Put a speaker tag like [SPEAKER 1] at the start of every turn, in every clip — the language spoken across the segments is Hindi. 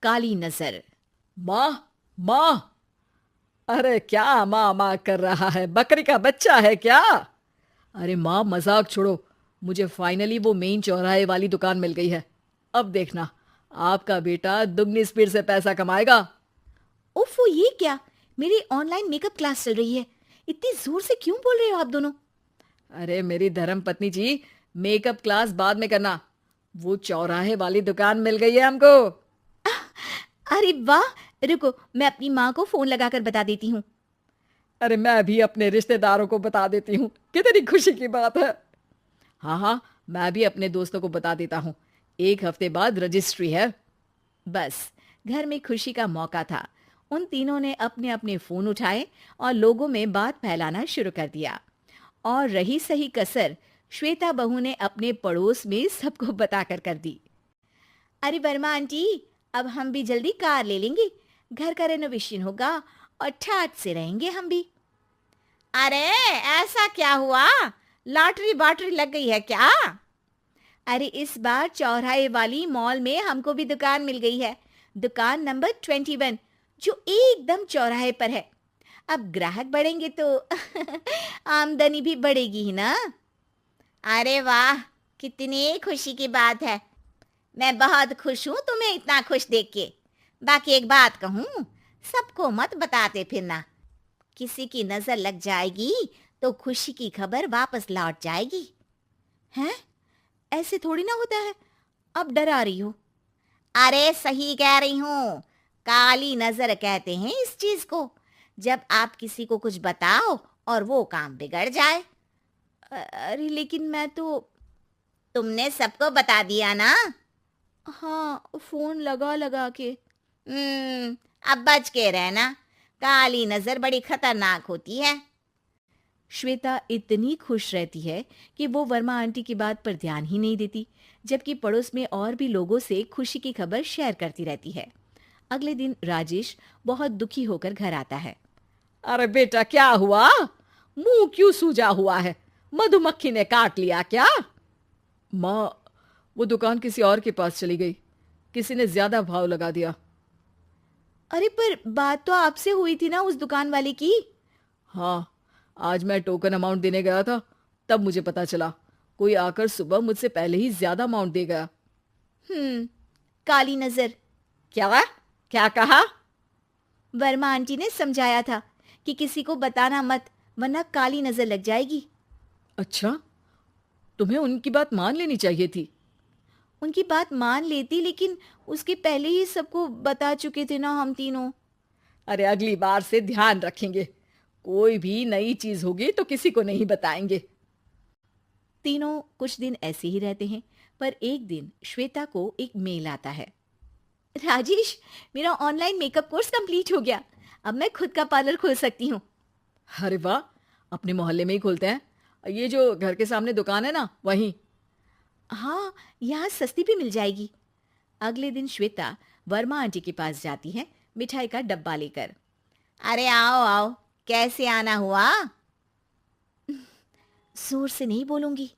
[SPEAKER 1] काली नजर।
[SPEAKER 2] माँ, माँ। अरे क्या माँ माँ कर रहा है? बकरी का बच्चा है क्या? अरे माँ, मजाक छोड़ो। मुझे फाइनली वो मेन चौराहे वाली दुकान मिल गई है। अब देखना, आपका बेटा दुगनी स्पीड से पैसा कमाएगा।
[SPEAKER 1] ओफो, ये क्या? मेरी ऑनलाइन मेकअप क्लास चल रही है। इतनी जोर से क्यों बोल रहे हो आप दोनों?
[SPEAKER 2] अरे मेरी धर्म पत्नी जी, मेकअप क्लास बाद में करना। वो चौराहे वाली दुकान मिल गई है हमको।
[SPEAKER 1] अरे वाह! रुको, मैं अपनी माँ को फोन लगाकर बता देती हूँ।
[SPEAKER 2] अरे मैं भी अपने रिश्तेदारों को बता देती हूँ, कितनी खुशी की बात है। हाँ हाँ, मैं भी अपने दोस्तों को बता देता हूँ। 1 हफ्ते बाद रजिस्ट्री है।
[SPEAKER 1] बस, घर में खुशी का मौका था। उन तीनों ने अपने अपने फोन उठाए और लोगों में बात फैलाना शुरू कर दिया। और रही सही कसर श्वेता बहू ने अपने पड़ोस में सबको बताकर कर दी। अरे वर्मा आंटी, अब हम भी जल्दी कार ले लेंगे। घर का रेनोवेशन होगा और ठाट से रहेंगे हम भी। अरे, ऐसा क्या हुआ? लॉटरी बाटरी लग गई है क्या? अरे, इस बार चौराहे वाली मॉल में हमको भी दुकान मिल गई है। दुकान नंबर 21, जो एकदम चौराहे पर है। अब ग्राहक बढ़ेंगे तो आमदनी भी बढ़ेगी ही ना। अरे वाह, कितनी खुशी की बात है। मैं बहुत खुश हूँ तुम्हें इतना खुश देख के। बाकी एक बात कहूँ, सबको मत बताते फिरना। किसी की नजर लग जाएगी तो खुशी की खबर वापस लौट जाएगी। हैं? ऐसे थोड़ी ना होता है। अब डरा रही हो। अरे सही कह रही हूँ। काली नजर कहते हैं इस चीज को, जब आप किसी को कुछ बताओ और वो काम बिगड़ जाए। अरे लेकिन मैं तो। तुमने सबको बता दिया ना? हाँ, फोन लगा लगा के। अब बच के रहना। काली नजर बड़ी खतरनाक होती है। श्वेता इतनी खुश रहती है कि वो वर्मा आंटी की बात पर ध्यान ही नहीं देती, जबकि पड़ोस में और भी लोगों से खुशी की खबर शेयर करती रहती है। अगले दिन राजेश बहुत दुखी होकर घर आता है।
[SPEAKER 2] अरे बेटा, क्या हुआ? मुंह क्यों सूजा हुआ है? मधुमक्खी ने काट लिया क्या? माँ, वो दुकान किसी और के पास चली गई। किसी ने ज्यादा भाव लगा दिया।
[SPEAKER 1] अरे पर बात तो आपसे हुई थी ना उस दुकान वाले की।
[SPEAKER 2] हाँ, आज मैं टोकन अमाउंट देने गया था, तब मुझे पता चला। कोई आकर सुबह मुझसे पहले ही ज्यादा अमाउंट दे गया।
[SPEAKER 1] काली नजर।
[SPEAKER 2] क्या? क्या कहा?
[SPEAKER 1] वर्मा आंटी ने समझाया था कि किसी को बताना मत, वरना काली नजर लग जाएगी।
[SPEAKER 2] अच्छा, तुम्हें उनकी बात मान लेनी चाहिए थी।
[SPEAKER 1] उनकी बात मान लेती, लेकिन उसके पहले ही सबको बता चुके थे ना हम तीनों।
[SPEAKER 2] अरे अगली बार से ध्यान रखेंगे। कोई भी नई चीज होगी तो किसी को नहीं बताएंगे।
[SPEAKER 1] तीनों कुछ दिन ऐसे ही रहते हैं, पर एक दिन श्वेता को एक मेल आता है। राजेश, मेरा ऑनलाइन मेकअप कोर्स कंप्लीट हो गया। अब मैं खुद का पार्लर खोल सकती हूँ।
[SPEAKER 2] अरे वाह, अपने मोहल्ले में ही खोलते हैं। ये जो घर के सामने दुकान है ना, वहीं।
[SPEAKER 1] हाँ, यहाँ सस्ती भी मिल जाएगी। अगले दिन श्वेता वर्मा आंटी के पास जाती है, मिठाई का डब्बा लेकर। अरे आओ आओ, कैसे आना हुआ? जोर से नहीं बोलूंगी।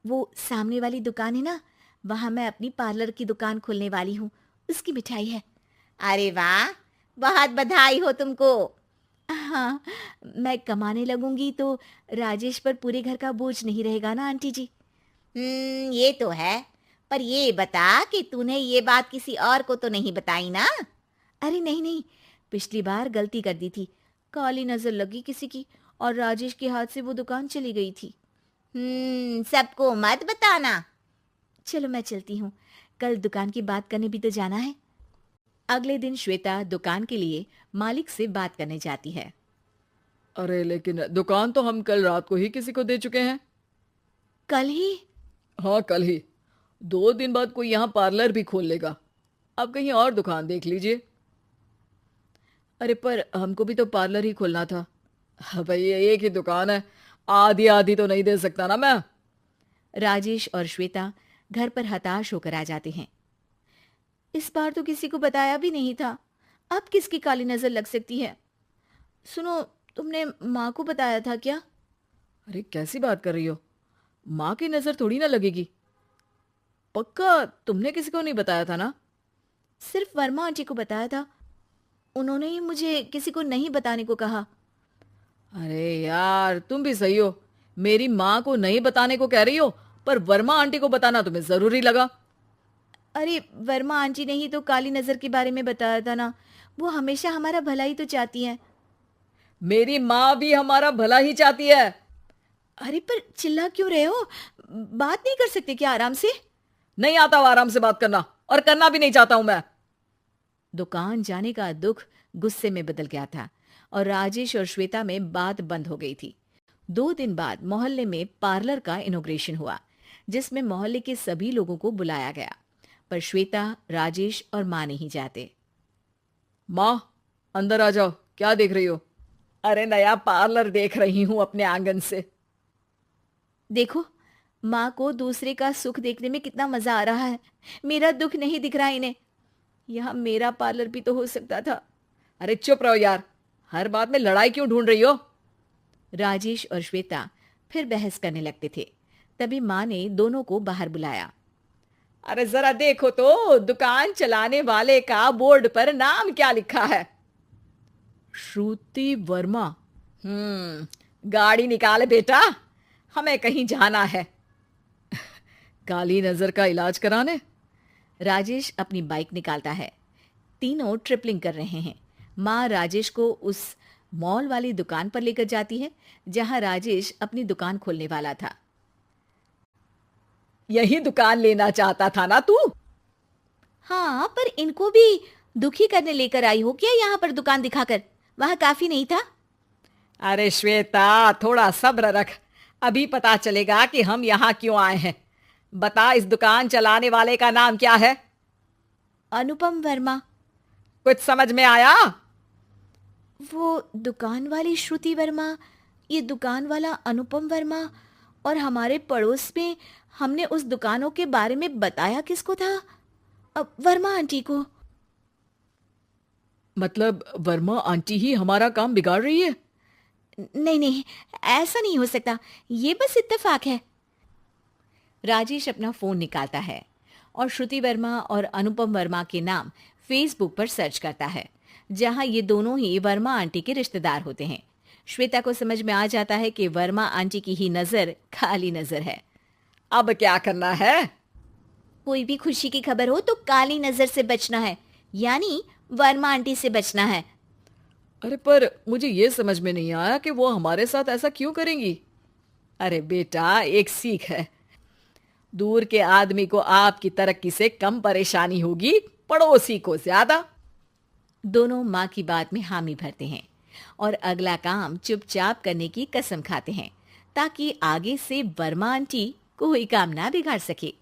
[SPEAKER 1] वो सामने वाली दुकान है ना, वहां मैं अपनी पार्लर की दुकान खोलने वाली हूँ। उसकी मिठाई है। अरे वाह, बहुत बधाई हो तुमको। हाँ, मैं कमाने लगूंगी तो राजेश पर पूरे घर का बोझ नहीं रहेगा ना आंटी जी। ये तो है। पर ये बता कि तूने ये बात किसी और को तो नहीं बताई ना? अरे नहीं नहीं, पिछली बार गलती कर दी थी। काली नजर लगी किसी की और राजेश के हाथ से वो दुकान चली गई थी। सबको मत बताना। चलो मैं चलती हूँ, कल दुकान की बात करने भी तो जाना है। अगले दिन श्वेता दुकान के लिए मालिक से बात करने जाती है।
[SPEAKER 2] अरे लेकिन दुकान तो हम कल रात को ही किसी को दे चुके हैं।
[SPEAKER 1] कल ही?
[SPEAKER 2] हाँ, कल ही। 2 दिन बाद कोई यहाँ पार्लर भी खोल लेगा। आप कहीं और दुकान देख लीजिए। अरे पर हमको भी तो पार्लर ही खोलना था। हाँ भाई, ये एक ही दुकान है, आधी आधी तो नहीं दे सकता ना मैं।
[SPEAKER 1] राजेश और श्वेता घर पर हताश होकर आ जाते हैं। इस बार तो किसी को बताया भी नहीं था। अब किसकी काली नजर लग सकती है? सुनो, तुमने माँ को बताया था क्या?
[SPEAKER 2] अरे कैसी बात कर रही हो? माँ की नजर थोड़ी ना लगेगी। पक्का तुमने किसी को नहीं बताया था ना?
[SPEAKER 1] सिर्फ वर्मा आंटी को बताया था। उन्होंने ही मुझे किसी को नहीं बताने को कहा।
[SPEAKER 2] अरे यार, तुम भी सही हो। मेरी माँ को नहीं बताने को कह रही हो, पर वर्मा आंटी को बताना तुम्हें जरूरी लगा।
[SPEAKER 1] अरे वर्मा आंटी ने ही तो काली नजर के बारे में बताया था ना। वो हमेशा हमारा भला ही तो चाहती हैं।
[SPEAKER 2] मेरी माँ भी हमारा भला ही चाहती है।
[SPEAKER 1] अरे पर चिल्ला क्यों रहे हो? बात नहीं कर सकते क्या आराम से?
[SPEAKER 2] नहीं आता वो आराम से बात करना, और करना भी नहीं चाहता हूं मैं।
[SPEAKER 1] दुकान जाने का दुख गुस्से में बदल गया था और राजेश और श्वेता में बात बंद हो गई थी। 2 दिन बाद मोहल्ले में पार्लर का इनॉग्रेशन हुआ, जिसमें मोहल्ले के सभी लोगों को बुलाया गया, पर श्वेता, राजेश और माँ नहीं जाते।
[SPEAKER 2] माँ, अंदर आ जाओ, क्या देख रही हो? अरे नया पार्लर देख रही हूं अपने आंगन से।
[SPEAKER 1] देखो, माँ को दूसरे का सुख देखने में कितना मजा आ रहा है। मेरा दुख नहीं दिख रहा इन्हें। यहाँ मेरा पार्लर भी तो हो सकता था।
[SPEAKER 2] अरे चुप रहो यार, हर बात में लड़ाई क्यों ढूंढ रही हो?
[SPEAKER 1] राजेश और श्वेता फिर बहस करने लगते थे। तभी माँ ने दोनों को बाहर बुलाया।
[SPEAKER 2] अरे जरा देखो तो, दुकान चलाने वाले का बोर्ड पर नाम क्या लिखा है? श्रुति वर्मा। गाड़ी निकाल बेटा, हमें कहीं जाना है। काली नजर का इलाज कराने?
[SPEAKER 1] राजेश अपनी बाइक निकालता है। तीनों ट्रिपलिंग कर रहे हैं। माँ राजेश को उस मॉल वाली दुकान पर लेकर जाती है जहां राजेश अपनी दुकान खोलने वाला था।
[SPEAKER 2] यही दुकान लेना चाहता था ना तू?
[SPEAKER 1] हाँ, पर इनको भी दुखी करने लेकर आई हो क्या यहाँ पर दुकान दिखाकर? वहां काफी नहीं था?
[SPEAKER 2] अरे श्वेता, थोड़ा सब्र रख, अभी पता चलेगा कि हम यहाँ क्यों आए हैं। बता, इस दुकान चलाने वाले का नाम क्या है?
[SPEAKER 1] अनुपम वर्मा।
[SPEAKER 2] कुछ समझ में आया?
[SPEAKER 1] वो दुकान वाली श्रुति वर्मा, ये दुकान वाला अनुपम वर्मा, और हमारे पड़ोस में हमने उस दुकानों के बारे में बताया किसको था? अब वर्मा आंटी को।
[SPEAKER 2] मतलब वर्मा आंटी ही हमारा काम बिगाड़ रही है?
[SPEAKER 1] नहीं नहीं, ऐसा नहीं हो सकता। ये बस इत्तेफाक है। राजेश अपना फोन निकालता है और श्रुति वर्मा और अनुपम वर्मा के नाम फेसबुक पर सर्च करता है, जहां ये दोनों ही वर्मा आंटी के रिश्तेदार होते हैं। श्वेता को समझ में आ जाता है कि वर्मा आंटी की ही नजर काली नजर है।
[SPEAKER 2] अब क्या करना है?
[SPEAKER 1] कोई भी खुशी की खबर हो तो काली नजर से बचना है, यानी वर्मा आंटी से बचना है।
[SPEAKER 2] अरे पर मुझे ये समझ में नहीं आया कि वो हमारे साथ ऐसा क्यों करेंगी। अरे बेटा, एक सीख है, दूर के आदमी को आपकी तरक्की से कम परेशानी होगी, पड़ोसी को ज्यादा।
[SPEAKER 1] दोनों माँ की बात में हामी भरते हैं और अगला काम चुपचाप करने की कसम खाते हैं, ताकि आगे से वर्मा आंटी कोई काम ना बिगाड़ सके।